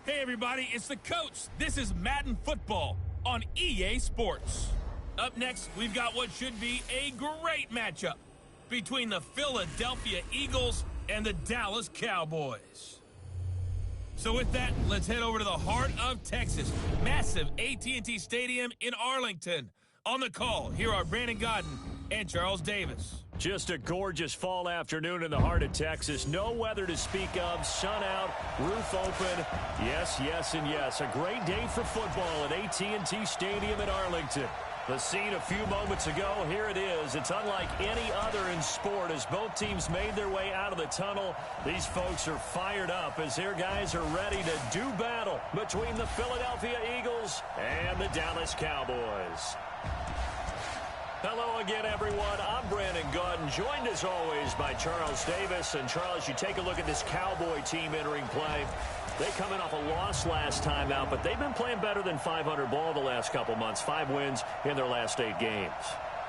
Hey everybody, it's the coach. This is Madden Football on EA Sports. Up next, we've got what should be a great matchup between the Philadelphia Eagles and the Dallas Cowboys. So with that, let's head over to the heart of Texas. Massive AT&T Stadium in Arlington. On the call, here are Brandon Godden and Charles Davis. Just a gorgeous fall afternoon in the heart of Texas. No weather to speak of. Sun out, roof open. Yes, yes, and yes. A great day for football at AT&T Stadium in Arlington. The scene a few moments ago, here it is. It's unlike any other in sport as both teams made their way out of the tunnel. These folks are fired up as their guys are ready to do battle between the Philadelphia Eagles and the Dallas Cowboys. Hello again, everyone. I'm Brandon Godden, joined as always by Charles Davis. And Charles, you take a look at this Cowboy team entering play. They come in off a loss last time out, but they've been playing better than 500 ball the last couple months. 5 wins in their last 8 games.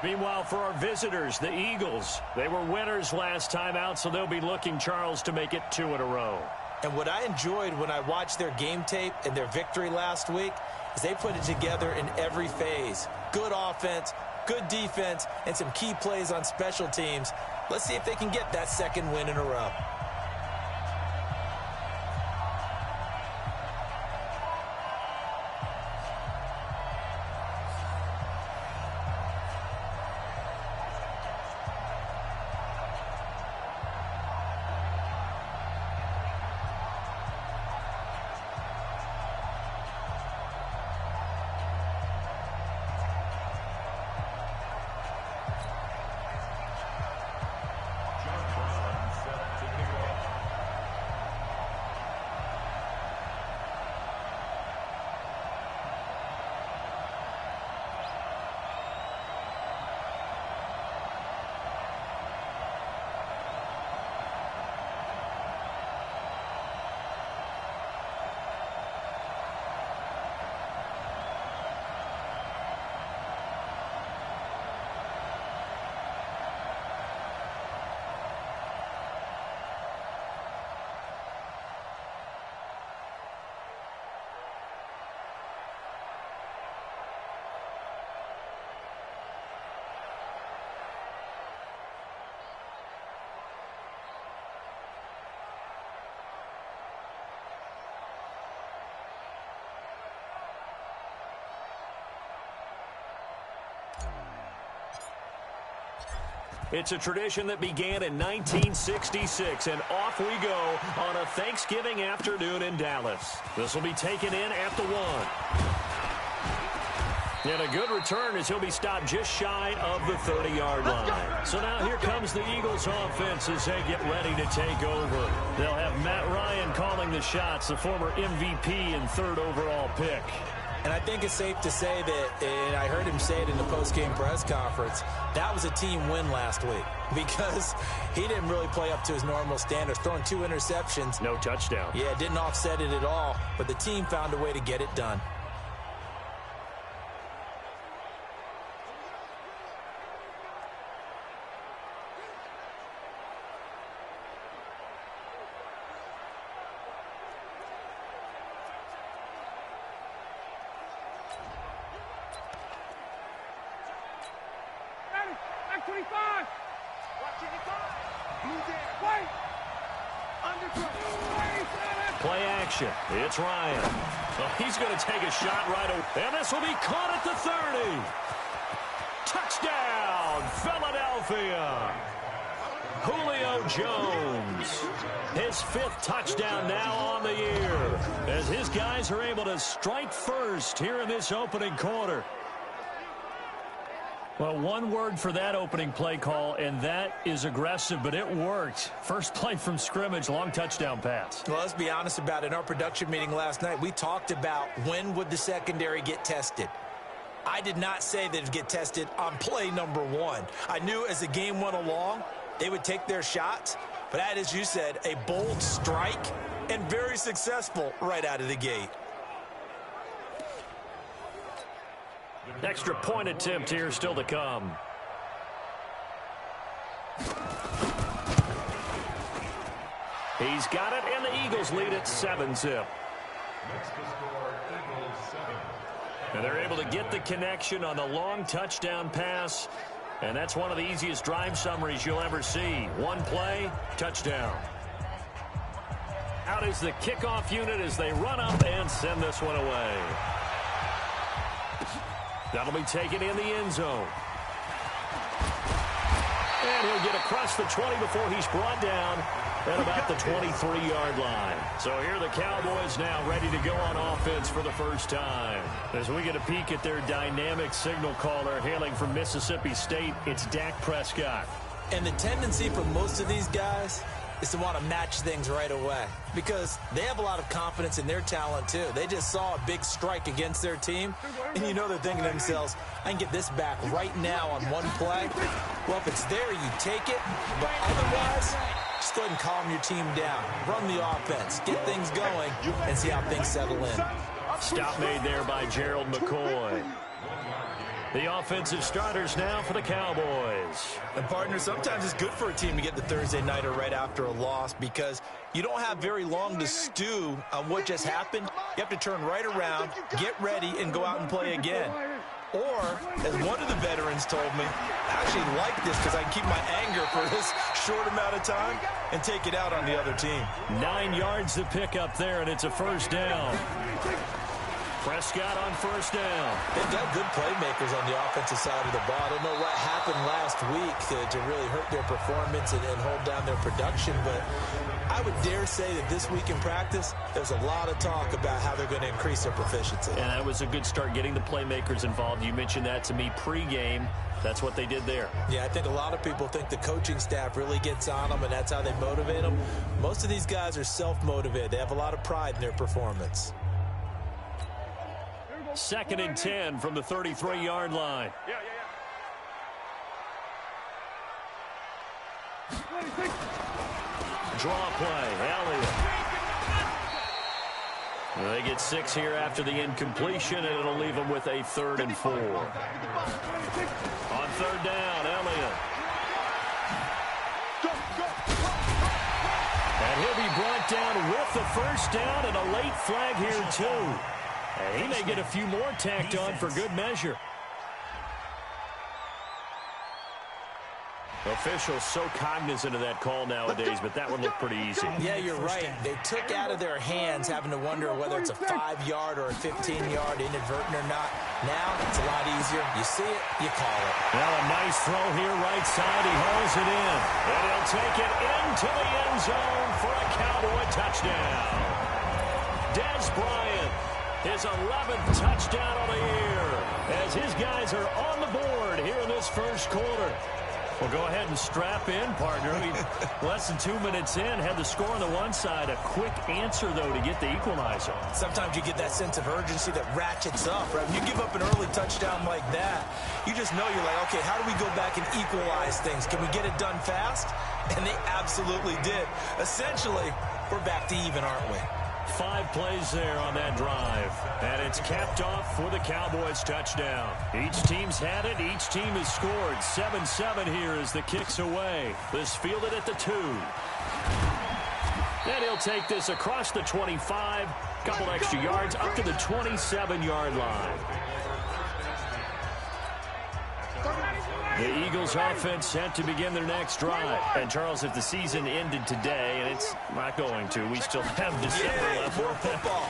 Meanwhile, for our visitors, the Eagles, they were winners last time out, so they'll be looking, Charles, to make it 2 in a row. And what I enjoyed when I watched their game tape and their victory last week is they put it together in every phase. Good offense, good defense, and some key plays on special teams. Let's see if they can get that 2nd win in a row. It's a tradition that began in 1966, and off we go on a Thanksgiving afternoon in Dallas. This will be taken in at the 1. And a good return as he'll be stopped just shy of the 30-yard line. So now here comes the Eagles offense as they get ready to take over. They'll have Matt Ryan calling the shots, the former MVP and 3rd overall pick. And I think it's safe to say that, and I heard him say it in the post-game press conference, that was a team win last week because he didn't really play up to his normal standards, throwing 2 interceptions. No touchdown. Yeah, didn't offset it at all, but the team found a way to get it done. Play action. It's Ryan. Well, he's going to take a shot right away. And this will be caught at the 30. Touchdown, Philadelphia. Julio Jones. His 5th touchdown now on the year as his guys are able to strike first here in this opening quarter. Well, one word for that opening play call, and that is aggressive, but it worked. First play from scrimmage, long touchdown pass. Well, let's be honest about it. In our production meeting last night, we talked about when would the secondary get tested. I did not say that it would get tested on play number 1. I knew as the game went along, they would take their shots, but that, as you said, a bold strike and very successful right out of the gate. Extra point attempt here still to come. He's got it, and the Eagles lead at 7-zip. And they're able to get the connection on the long touchdown pass. And that's one of the easiest drive summaries you'll ever see. One play, touchdown. Out is the kickoff unit as they run up and send this one away. That'll be taken in the end zone. And he'll get across the 20 before he's brought down at about the 23-yard line. So here are the Cowboys now ready to go on offense for the first time. As we get a peek at their dynamic signal caller hailing from Mississippi State, it's Dak Prescott. And the tendency for most of these guys is to want to match things right away because they have a lot of confidence in their talent too. They just saw a big strike against their team, and you know they're thinking to themselves, I can get this back right now on one play. Well, if it's there, you take it, but otherwise, just go ahead and calm your team down. Run the offense, get things going, and see how things settle in. Stop made there by Gerald McCoy. The offensive starters now for the Cowboys. And, partner, sometimes it's good for a team to get the Thursday nighter right after a loss because you don't have very long to stew on what just happened. You have to turn right around, get ready, and go out and play again. Or, as one of the veterans told me, I actually like this because I can keep my anger for this short amount of time and take it out on the other team. 9 yards to pick up there, and it's a first down. Prescott on first down. They've got good playmakers on the offensive side of the ball. I don't know what happened last week to really hurt their performance and hold down their production, but I would dare say that this week in practice, there's a lot of talk about how they're going to increase their proficiency. And that was a good start getting the playmakers involved. You mentioned that to me pregame. That's what they did there. Yeah, I think a lot of people think the coaching staff really gets on them, and that's how they motivate them. Most of these guys are self-motivated. They have a lot of pride in their performance. 2nd and 10 from the 33-yard line. Draw play, Elliott. They get 6 here after the incompletion, and it'll leave them with a 3rd and 4. On 3rd down, Elliott. And he'll be brought down with the first down and a late flag here, too. And he may get a few more tacked on for good measure. Officials so cognizant of that call nowadays, but that one looked pretty easy. Yeah, you're right. They took out of their hands having to wonder whether it's a 5-yard or a 15-yard, inadvertent or not. Now it's a lot easier. You see it, you call it. Well, a nice throw here right side. He hauls it in. And he'll take it into the end zone for a Cowboy touchdown. Dez Bryant, his 11th touchdown of the year, as his guys are on the board here in this first quarter. Well, go ahead and strap in, partner. Less than 2 minutes in, had the score on the one side. A quick answer, though, to get the equalizer. Sometimes you get that sense of urgency that ratchets up, right? When you give up an early touchdown like that, you just know you're like, okay, how do we go back and equalize things? Can we get it done fast? And they absolutely did. Essentially, we're back to even, aren't we? 5 plays there on that drive. And it's capped off for the Cowboys touchdown. Each team's had it. Each team has scored. 7-7 here as the kick's away. This fielded at the 2. Then he'll take this across the 25. Couple extra yards up to the 27-yard line. The Eagles offense set to begin their next drive. And, Charles, if the season ended today, and it's not going to, we still have December left.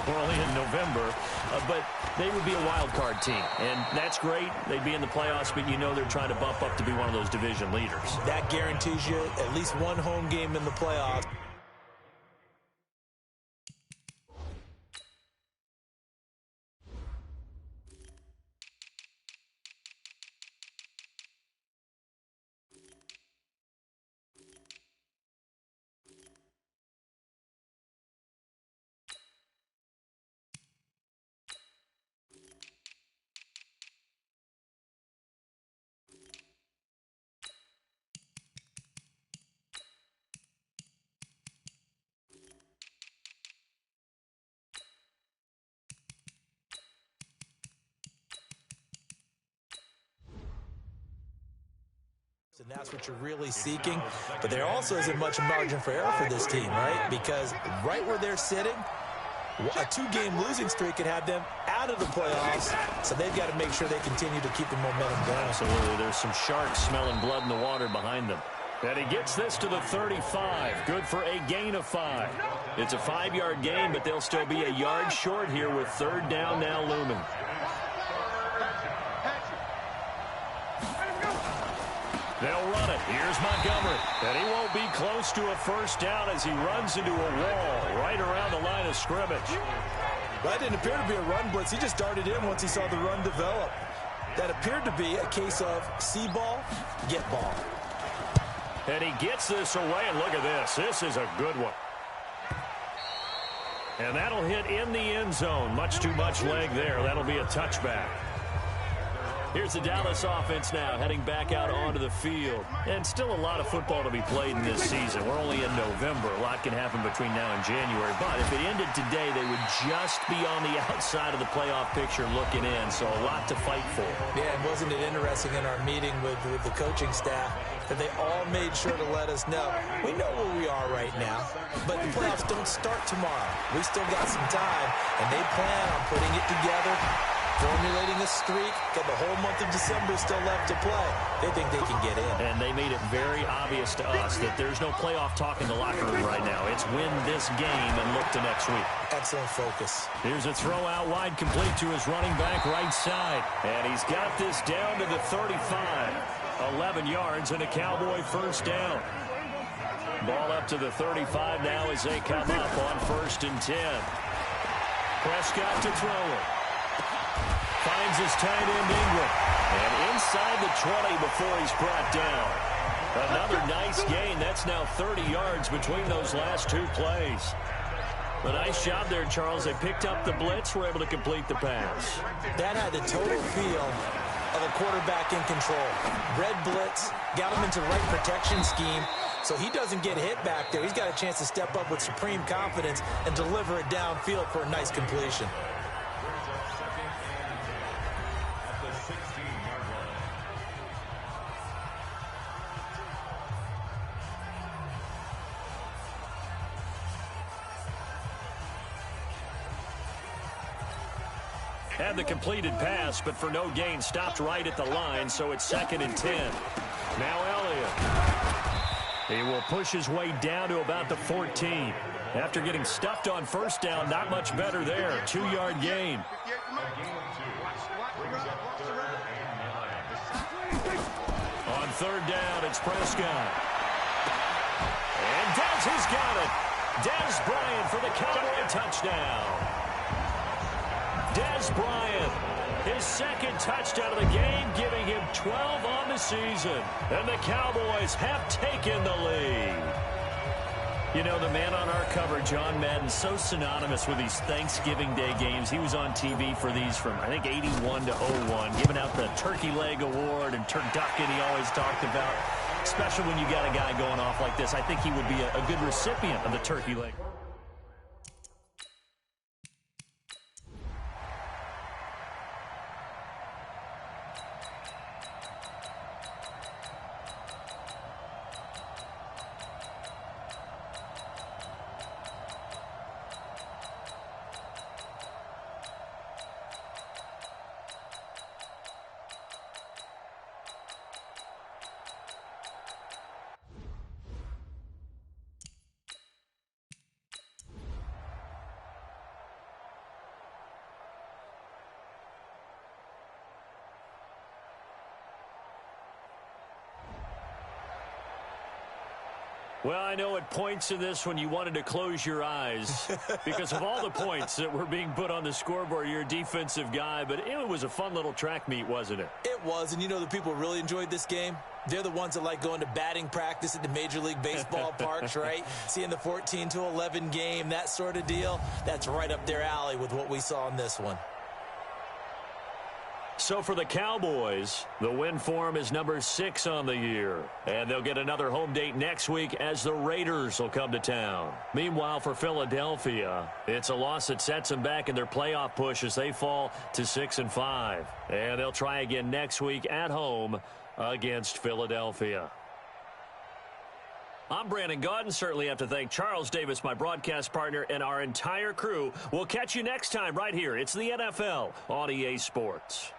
We're only in November. But they would be a wild card team. And that's great. They'd be in the playoffs, but you know they're trying to bump up to be one of those division leaders. That guarantees you at least one home game in the playoffs. And that's what you're really seeking. But there also isn't much margin for error for this team, right? Because right where they're sitting, A 2-game losing streak could have them out of the playoffs, so they've got to make sure they continue to keep the momentum going. Absolutely. There's some sharks smelling blood in the water behind them. And he gets this to the 35. Good for a gain of 5. It's a 5-yard gain, but they'll still be a yard short here with third down now looming. They'll run it. Here's Montgomery. And he won't be close to a first down as he runs into a wall right around the line of scrimmage. That didn't appear to be a run blitz. He just darted in once he saw the run develop. That appeared to be a case of see ball, get ball. And he gets this away, and look at this. This is a good one. And that'll hit in the end zone. Much too much leg there. That'll be a touchback. Here's the Dallas offense now heading back out onto the field. And still a lot of football to be played in this season. We're only in November. A lot can happen between now and January. But if it ended today, they would just be on the outside of the playoff picture looking in. So a lot to fight for. Yeah, and wasn't it interesting in our meeting with the coaching staff that they all made sure to let us know, we know where we are right now, but the playoffs don't start tomorrow. We still got some time, and they plan on putting it together, formulating a streak, got the whole month of December still left to play. They think they can get in. And they made it very obvious to us that there's no playoff talk in the locker room right now. It's win this game and look to next week. Excellent focus. Here's a throw out wide, complete to his running back right side. And he's got this down to the 35. 11 yards and a Cowboy first down. Ball up to the 35 now as they come up on 1st and 10. Prescott to throw it. Finds his tight end Ingram. And inside the 20 before he's brought down. Another nice gain. That's now 30 yards between those last 2 plays. A nice job there, Charles. They picked up the blitz, were able to complete the pass. That had the total feel of a quarterback in control. Red blitz, got him into the right protection scheme, so he doesn't get hit back there. He's got a chance to step up with supreme confidence and deliver it downfield for a nice completion. Had the completed pass, but for no gain, stopped right at the line, so it's 2nd and 10. Now Elliott. He will push his way down to about the 14. After getting stuffed on first down, not much better there. 2-yard gain. On 3rd down, it's Prescott. And Dez has got it. Dez Bryant for the Cowboy touchdown. Dez Bryant, his 2nd touchdown of the game, giving him 12 on the season. And the Cowboys have taken the lead. You know, the man on our cover, John Madden, so synonymous with these Thanksgiving Day games. He was on TV for these from, I think, 81 to 01, giving out the Turkey Leg Award and turducken he always talked about. Especially when you got a guy going off like this. I think he would be a good recipient of the Turkey Leg. Well, I know at points in this when you wanted to close your eyes because of all the points that were being put on the scoreboard. You're a defensive guy, but it was a fun little track meet, wasn't it? It was, and you know the people really enjoyed this game? They're the ones that like going to batting practice at the Major League Baseball parks, right? Seeing the 14-11 game, that sort of deal. That's right up their alley with what we saw in this one. So for the Cowboys, the win form is number 6 on the year. And they'll get another home date next week as the Raiders will come to town. Meanwhile, for Philadelphia, it's a loss that sets them back in their playoff push as they fall to 6-5. And they'll try again next week at home against Philadelphia. I'm Brandon Gaudin. Certainly have to thank Charles Davis, my broadcast partner, and our entire crew. We'll catch you next time right here. It's the NFL on EA Sports.